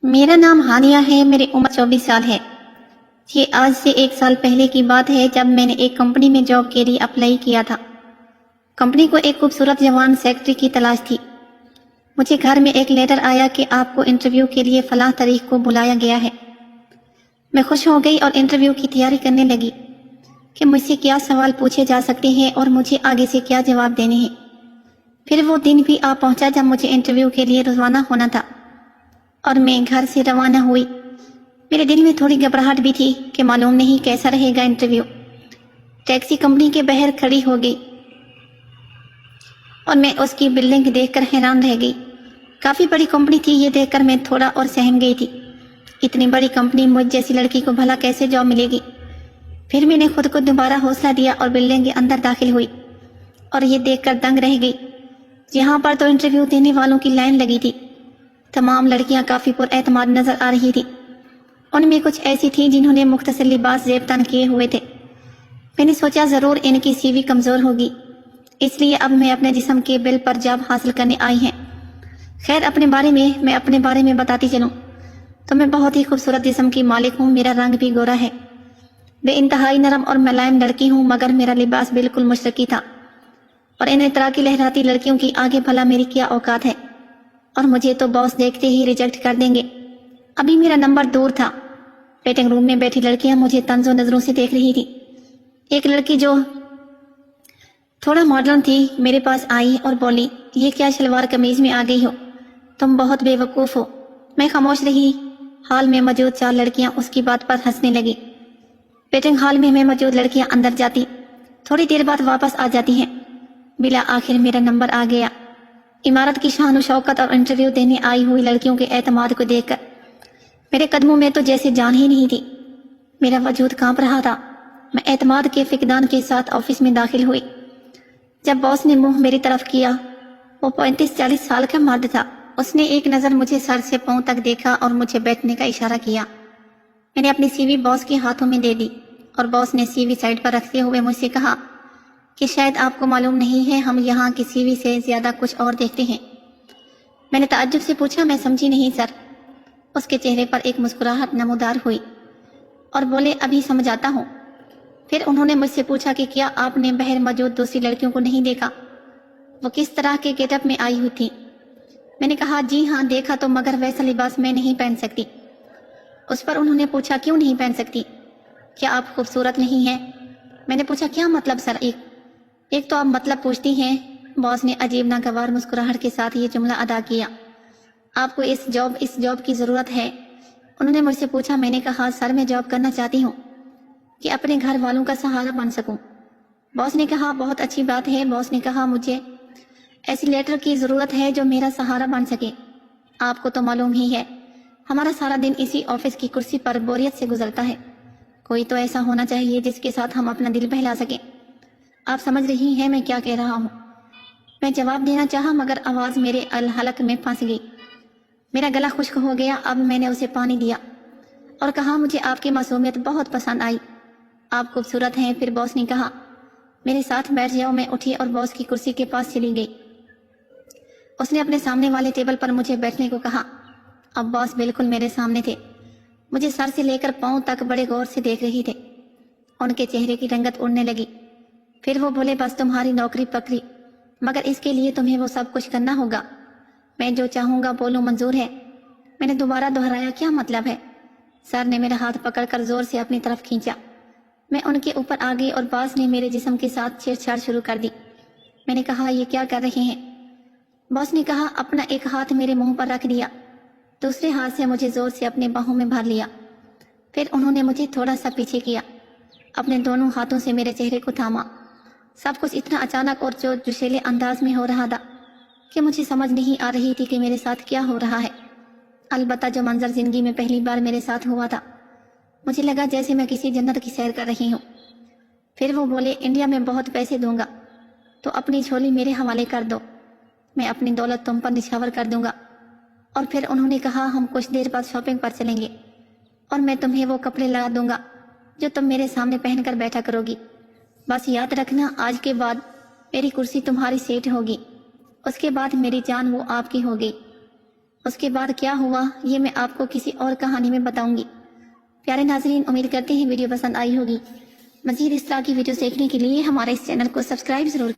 میرا نام ہانیہ ہے، میری عمر 24 سال ہے۔ یہ آج سے 1 سال پہلے کی بات ہے جب میں نے ایک کمپنی میں جاب کے لیے اپلائی کیا تھا۔ کمپنی کو ایک خوبصورت جوان سیکرٹری کی تلاش تھی۔ مجھے گھر میں ایک لیٹر آیا کہ آپ کو انٹرویو کے لیے فلاں تاریخ کو بلایا گیا ہے۔ میں خوش ہو گئی اور انٹرویو کی تیاری کرنے لگی کہ مجھ سے کیا سوال پوچھے جا سکتے ہیں اور مجھے آگے سے کیا جواب دینے ہیں۔ پھر وہ دن بھی آ پہنچا جب مجھے انٹرویو کے لیے روانہ ہونا تھا اور میں گھر سے روانہ ہوئی۔ میرے دل میں تھوڑی گھبراہٹ بھی تھی کہ معلوم نہیں کیسا رہے گا انٹرویو۔ ٹیکسی کمپنی کے باہر کھڑی ہو گئی اور میں اس کی بلڈنگ دیکھ کر حیران رہ گئی۔ کافی بڑی کمپنی تھی، یہ دیکھ کر میں تھوڑا اور سہم گئی تھی۔ اتنی بڑی کمپنی مجھ جیسی لڑکی کو بھلا کیسے جاب ملے گی؟ پھر میں نے خود کو دوبارہ حوصلہ دیا اور بلڈنگ کے اندر داخل ہوئی اور یہ دیکھ کر دنگ رہ گئی۔ یہاں پر تو انٹرویو دینے والوں کی لائن لگی تھی۔ تمام لڑکیاں کافی پر اعتماد نظر آ رہی تھی۔ ان میں کچھ ایسی تھیں جنہوں نے مختصر لباس زیب تن کیے ہوئے تھے۔ میں نے سوچا ضرور ان کی سی وی کمزور ہوگی، اس لیے اب میں اپنے جسم کے بل پر جاب حاصل کرنے آئی ہیں۔ خیر میں اپنے بارے میں بتاتی چلوں تو میں بہت ہی خوبصورت جسم کی مالک ہوں۔ میرا رنگ بھی گورا ہے، بے انتہائی نرم اور ملائم لڑکی ہوں، مگر میرا لباس بالکل مشرقی تھا اور ان طرح کی لہراتی لڑکیوں کی آگے بھلا میری کیا اوقات ہے، اور مجھے تو باس دیکھتے ہی ریجیکٹ کر دیں گے۔ ابھی میرا نمبر دور تھا۔ ویٹنگ روم میں بیٹھی لڑکیاں مجھے طنز و نظروں سے دیکھ رہی تھی۔ ایک لڑکی جو تھوڑا ماڈرن تھی میرے پاس آئی اور بولی، یہ کیا شلوار قمیض میں آ گئی ہو؟ تم بہت بے وقوف ہو۔ میں خاموش رہی۔ ہال میں موجود 4 لڑکیاں اس کی بات پر ہنسنے لگی۔ ویٹنگ ہال میں موجود لڑکیاں اندر جاتی، تھوڑی دیر بعد واپس آ جاتی ہیں۔ بلا آخر میرا نمبر آ گیا۔ عمارت کی شان و شوکت اور انٹرویو دینے آئی ہوئی لڑکیوں کے اعتماد کو دیکھ کر میرے قدموں میں تو جیسے جان ہی نہیں تھی۔ میرا وجود کانپ رہا تھا۔ میں اعتماد کے فقدان کے ساتھ آفس میں داخل ہوئی۔ جب باس نے منہ میری طرف کیا، وہ 35-40 سال کا مرد تھا۔ اس نے ایک نظر مجھے سر سے پاؤں تک دیکھا اور مجھے بیٹھنے کا اشارہ کیا۔ میں نے اپنی سی وی باس کے ہاتھوں میں دے دی اور باس نے سی وی سائڈ پر رکھتے ہوئے مجھ سے کہا کہ شاید آپ کو معلوم نہیں ہے، ہم یہاں کی سی وی سے زیادہ کچھ اور دیکھتے ہیں۔ میں نے تعجب سے پوچھا، میں سمجھی نہیں سر۔ اس کے چہرے پر ایک مسکراہٹ نمودار ہوئی اور بولے، ابھی سمجھ آتا ہوں۔ پھر انہوں نے مجھ سے پوچھا کہ کیا آپ نے باہر موجود دوسری لڑکیوں کو نہیں دیکھا؟ وہ کس طرح کے گیٹ اپ میں آئی ہوئی تھی؟ میں نے کہا، جی ہاں دیکھا تو، مگر ویسا لباس میں نہیں پہن سکتی۔ اس پر انہوں نے پوچھا، کیوں نہیں پہن سکتی؟ کیا آپ خوبصورت نہیں ہیں؟ میں نے پوچھا، کیا مطلب سر؟ ایک تو آپ مطلب پوچھتی ہیں۔ باس نے عجیب ناگوار مسکراہٹ کے ساتھ یہ جملہ ادا کیا، آپ کو اس جاب کی ضرورت ہے؟ انہوں نے مجھ سے پوچھا۔ میں نے کہا، سر میں جاب کرنا چاہتی ہوں کہ اپنے گھر والوں کا سہارا بن سکوں۔ باس نے کہا، بہت اچھی بات ہے۔ باس نے کہا، مجھے ایسی لیٹر کی ضرورت ہے جو میرا سہارا بن سکے۔ آپ کو تو معلوم ہی ہے، ہمارا سارا دن اسی آفس کی کرسی پر بوریت سے گزرتا ہے۔ کوئی تو ایسا ہونا چاہیے جس کے ساتھ ہم اپنا دل بہلا سکیں۔ آپ سمجھ رہی ہیں میں کیا کہہ رہا ہوں؟ میں جواب دینا چاہا مگر آواز میرے الحلق میں پھنس گئی۔ میرا گلا خشک ہو گیا۔ اب میں نے اسے پانی دیا اور کہا، مجھے آپ کی معصومیت بہت پسند آئی، آپ خوبصورت ہیں۔ پھر باس نے کہا، میرے ساتھ بیٹھ جاؤ۔ میں اٹھی اور باس کی کرسی کے پاس چلی گئی۔ اس نے اپنے سامنے والے ٹیبل پر مجھے بیٹھنے کو کہا۔ اب باس بالکل میرے سامنے تھے، مجھے سر سے لے کر پاؤں تک بڑے غور سے دیکھ رہی تھے۔ ان کے چہرے کی رنگت اڑنے لگی۔ پھر وہ بولے، بس تمہاری نوکری پکڑی، مگر اس کے لیے تمہیں وہ سب کچھ کرنا ہوگا۔ میں جو چاہوں گا بولو، منظور ہے؟ میں نے دوبارہ دہرایا، کیا مطلب ہے؟ سر نے میرا ہاتھ پکڑ کر زور سے اپنی طرف کھینچا۔ میں ان کے اوپر آ گئی اور باس نے میرے جسم کے ساتھ چھیڑ چھاڑ شروع کر دی۔ میں نے کہا، یہ کیا کر رہے ہیں؟ باس نے کہا، اپنا ایک ہاتھ میرے منہ پر رکھ دیا، دوسرے ہاتھ سے مجھے زور سے اپنے باہوں میں بھر لیا۔ پھر انہوں نے مجھے تھوڑا سا پیچھے کیا، اپنے دونوں ہاتھوں سے میرے چہرے کو تھاما۔ سب کچھ اتنا اچانک اور جوشیلے انداز میں ہو رہا تھا کہ مجھے سمجھ نہیں آ رہی تھی کہ میرے ساتھ کیا ہو رہا ہے۔ البتہ جو منظر زندگی میں پہلی بار میرے ساتھ ہوا تھا، مجھے لگا جیسے میں کسی جنت کی سیر کر رہی ہوں۔ پھر وہ بولے، انڈیا میں بہت پیسے دوں گا تو اپنی جھولی میرے حوالے کر دو، میں اپنی دولت تم پر نچھاور کر دوں گا۔ اور پھر انہوں نے کہا، ہم کچھ دیر بعد شاپنگ پر چلیں گے اور میں تمہیں وہ کپڑے لا دوں گا جو تم میرے سامنے پہن کر بیٹھا کرو گی۔ بس یاد رکھنا، آج کے بعد میری کرسی تمہاری سیٹ ہوگی، اس کے بعد میری جان وہ آپ کی ہوگی۔ اس کے بعد کیا ہوا یہ میں آپ کو کسی اور کہانی میں بتاؤں گی۔ پیارے ناظرین، امید کرتے ہیں ویڈیو پسند آئی ہوگی۔ مزید اس طرح کی ویڈیوز دیکھنے کے لیے ہمارے اس چینل کو سبسکرائب ضرور